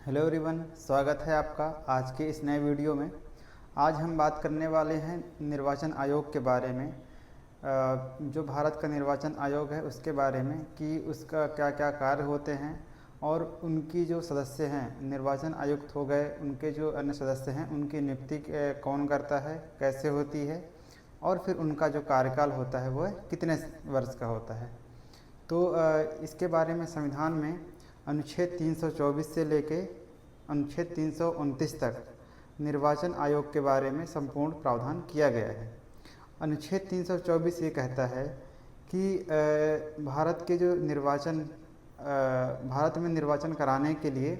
Hello everyone, स्वागत है आपका आज के इस नए वीडियो में। आज हम बात करने वाले हैं निर्वाचन आयोग के बारे में। जो भारत का निर्वाचन आयोग है उसके बारे में कि उसका क्या क्या कार्य होते हैं और उनकी जो सदस्य हैं, निर्वाचन आयुक्त हो गए, उनके जो अन्य सदस्य हैं उनकी नियुक्ति कौन करता है, कैसे होती है और फिर उनका जो कार्यकाल होता है वह कितने वर्ष का होता है। तो इसके बारे में संविधान में अनुच्छेद 324 से लेके अनुच्छेद 329 तक निर्वाचन आयोग के बारे में संपूर्ण प्रावधान किया गया है। अनुच्छेद 324 ये कहता है कि भारत के जो भारत में निर्वाचन कराने के लिए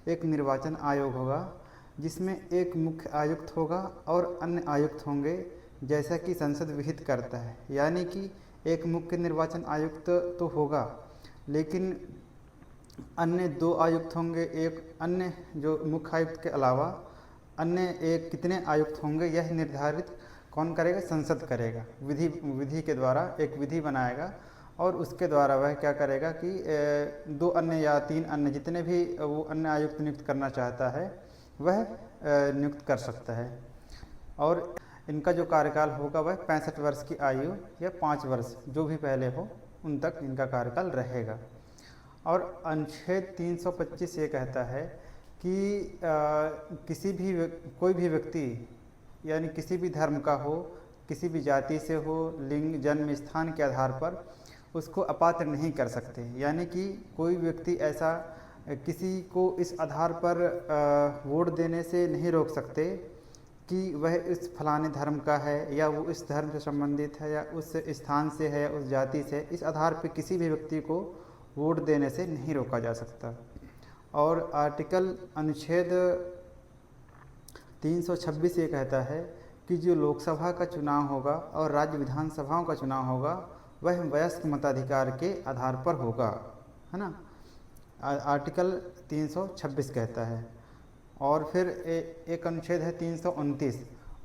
एक निर्वाचन आयोग होगा, जिसमें एक मुख्य आयुक्त होगा और अन्य आयुक्त होंगे, जैसा कि संसद विहित करता है। यानी कि एक मुख्य निर्वाचन आयुक्त तो होगा, लेकिन अन्य दो आयुक्त होंगे। एक अन्य जो मुख्य आयुक्त के अलावा अन्य एक कितने आयुक्त होंगे यह निर्धारित कौन करेगा? संसद करेगा। विधि के द्वारा एक विधि बनाएगा और उसके द्वारा वह क्या करेगा कि दो अन्य या तीन अन्य जितने भी वो अन्य आयुक्त नियुक्त करना चाहता है वह नियुक्त कर सकता है। और इनका जो कार्यकाल होगा वह 65 वर्ष की आयु या 5 वर्ष जो भी पहले हो उन तक इनका कार्यकाल रहेगा। और अनुच्छेद 325 ये कहता है कि कोई भी व्यक्ति यानी किसी भी धर्म का हो, किसी भी जाति से हो, लिंग, जन्म स्थान के आधार पर उसको अपात्र नहीं कर सकते। यानी कि कोई व्यक्ति ऐसा किसी को इस आधार पर वोट देने से नहीं रोक सकते कि वह इस फलाने धर्म का है या वो इस धर्म से संबंधित है या उस स्थान से है, उस जाति से। इस आधार पर किसी भी व्यक्ति को वोट देने से नहीं रोका जा सकता। और अनुच्छेद 326 ये कहता है कि जो लोकसभा का चुनाव होगा और राज्य विधानसभाओं का चुनाव होगा वह वयस्क मताधिकार के आधार पर होगा, है ना। आर्टिकल 326 कहता है। और फिर एक अनुच्छेद है 329,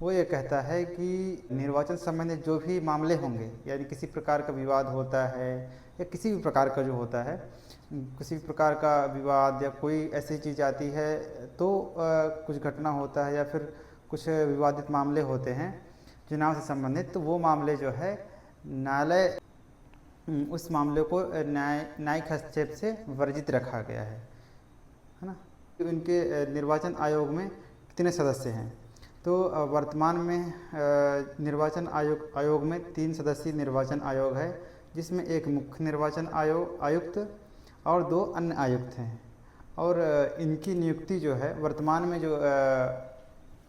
वो ये कहता है कि निर्वाचन संबंधित जो भी मामले होंगे, यानी किसी प्रकार का विवाद होता है या किसी भी प्रकार का जो होता है, किसी भी प्रकार का विवाद या कोई ऐसी चीज़ आती है तो कुछ घटना होता है या फिर कुछ विवादित मामले होते हैं चुनाव से संबंधित, तो वो मामले जो है न्यायालय उस मामले को न्यायिक हस्तक्षेप से वर्जित रखा गया है ना। इनके निर्वाचन आयोग में कितने सदस्य हैं? तो वर्तमान में निर्वाचन आयोग में 3 सदस्यीय निर्वाचन आयोग है, जिसमें एक मुख्य निर्वाचन आयुक्त और 2 अन्य आयुक्त हैं। और इनकी नियुक्ति जो है वर्तमान में जो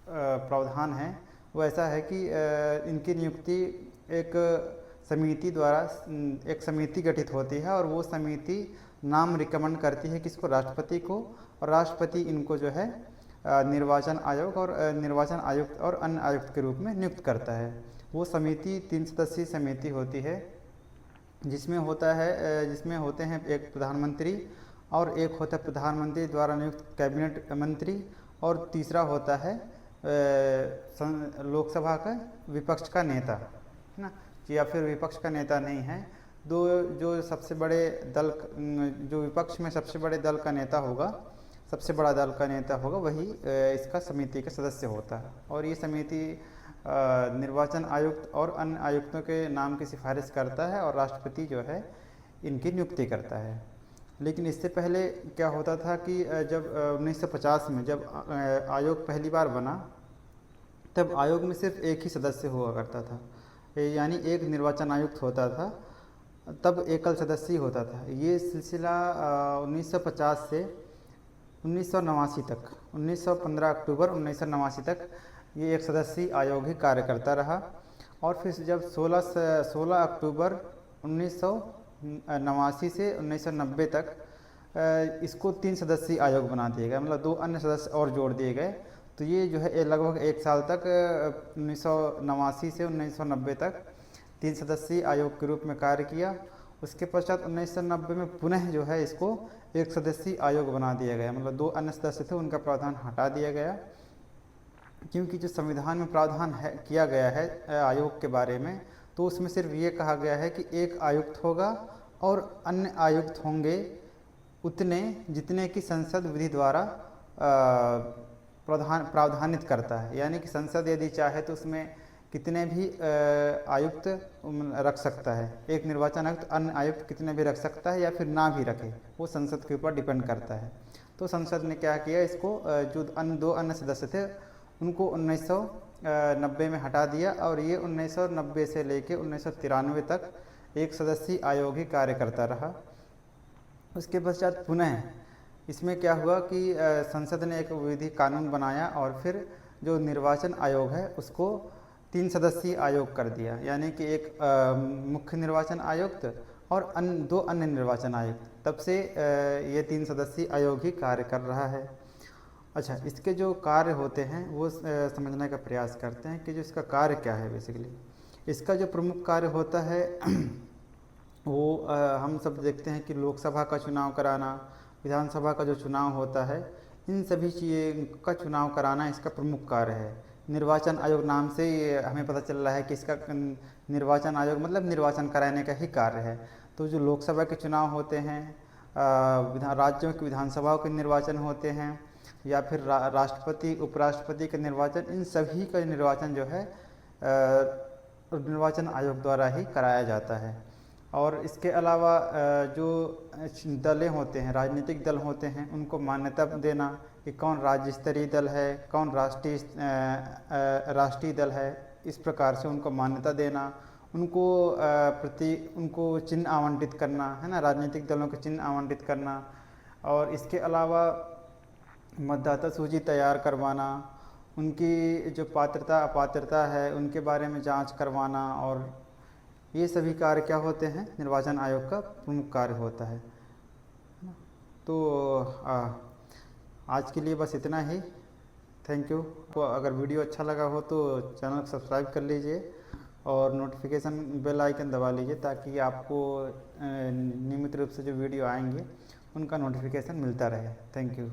प्रावधान है वो ऐसा है कि इनकी नियुक्ति एक समिति द्वारा एक समिति गठित होती है और वो समिति नाम रिकमेंड करती है किसको? राष्ट्रपति को। और राष्ट्रपति इनको जो है निर्वाचन आयोग और निर्वाचन आयुक्त और अन्य आयुक्त के रूप में नियुक्त करता है। वो समिति 3 सदस्यीय समिति होती है, जिसमें होते हैं एक प्रधानमंत्री और एक होता है प्रधानमंत्री द्वारा नियुक्त कैबिनेट मंत्री और तीसरा होता है लोकसभा का विपक्ष का नेता, है ना। या फिर विपक्ष का नेता नहीं है, जो सबसे बड़े दल, जो विपक्ष में सबसे बड़े दल का नेता होगा, सबसे बड़ा दल का नेता होगा, वही इसका समिति का सदस्य होता है। और ये समिति निर्वाचन आयुक्त और अन्य आयुक्तों के नाम की सिफारिश करता है और राष्ट्रपति जो है इनकी नियुक्ति करता है। लेकिन इससे पहले क्या होता था कि जब 1950 में जब आयोग पहली बार बना, तब आयोग में सिर्फ एक ही सदस्य हुआ करता था, यानी एक निर्वाचन आयुक्त होता था, तब एकल सदस्य होता था। ये सिलसिला 1950 से 1989 तक, 15 अक्टूबर 1989 तक ये एक सदस्यीय आयोग ही कार्य करता रहा। और फिर जब 16 अक्टूबर 1989 से 1990 तक इसको 3 सदस्यीय आयोग बना दिया गया, मतलब 2 अन्य सदस्य और जोड़ दिए गए। तो ये जो है लगभग 1 साल तक 1989 से 1990 तक 3 सदस्यीय आयोग के रूप में कार्य किया। उसके पश्चात 1990 में पुनः जो है इसको 1 सदस्यीय आयोग बना दिया गया, मतलब 2 अन्य सदस्य थे उनका प्रावधान हटा दिया गया, क्योंकि जो संविधान में प्रावधान किया गया है आयोग के बारे में, तो उसमें सिर्फ ये कहा गया है कि एक आयुक्त होगा और अन्य आयुक्त होंगे उतने जितने की संसद विधि द्वारा प्रावधानित करता है, यानी कि संसद यदि चाहे तो उसमें कितने भी आयुक्त रख सकता है। एक निर्वाचन आयुक्त अन्य आयुक्त कितने भी रख सकता है या फिर ना भी रखे, वो संसद के ऊपर डिपेंड करता है। तो संसद ने क्या किया, इसको जो दो अन्य सदस्य थे उनको 1990 में हटा दिया और ये 1990 से लेके 1993 तक एक सदस्यीय आयोग ही कार्य करता रहा। उसके पश्चात पुनः इसमें क्या हुआ कि संसद ने एक विधि कानून बनाया और फिर जो निर्वाचन आयोग है उसको 3 सदस्यीय आयोग कर दिया, यानी कि एक मुख्य निर्वाचन आयुक्त और दो अन्य निर्वाचन आयुक्त। तब से ये 3 सदस्यीय आयोग ही कार्य कर रहा है। अच्छा, इसके जो कार्य होते हैं वो समझने का प्रयास करते हैं कि जो इसका कार्य क्या है। बेसिकली इसका जो प्रमुख कार्य होता है वो हम सब देखते हैं कि लोकसभा का चुनाव कराना, विधानसभा का जो चुनाव होता है, इन सभी चीज़ का चुनाव कराना इसका प्रमुख कार्य है। निर्वाचन आयोग नाम से हमें पता चल रहा है कि इसका निर्वाचन आयोग मतलब निर्वाचन कराने का ही कार्य है। तो जो लोकसभा के चुनाव होते हैं, राज्यों की विधानसभाओं के निर्वाचन होते हैं या फिर राष्ट्रपति उपराष्ट्रपति के निर्वाचन, इन सभी का निर्वाचन जो है निर्वाचन आयोग द्वारा ही कराया जाता है। और इसके अलावा जो दलें होते हैं, राजनीतिक दल होते हैं, उनको मान्यता देना कि कौन राज्य स्तरीय दल है, कौन राष्ट्रीय दल है, इस प्रकार से उनको मान्यता देना, उनको चिन्ह आवंटित करना है ना, राजनीतिक दलों के चिन्ह आवंटित करना। और इसके अलावा मतदाता सूची तैयार करवाना, उनकी जो पात्रता अपात्रता है उनके बारे में जांच करवाना, और ये सभी कार्य क्या होते हैं, निर्वाचन आयोग का प्रमुख कार्य होता है। तो आज के लिए बस इतना ही। Thank you. तो अगर वीडियो अच्छा लगा हो तो चैनल को सब्सक्राइब कर लीजिए और नोटिफिकेशन बेल आइकन दबा लीजिए ताकि आपको नियमित रूप से जो वीडियो आएंगे उनका नोटिफिकेशन मिलता रहे। Thank you.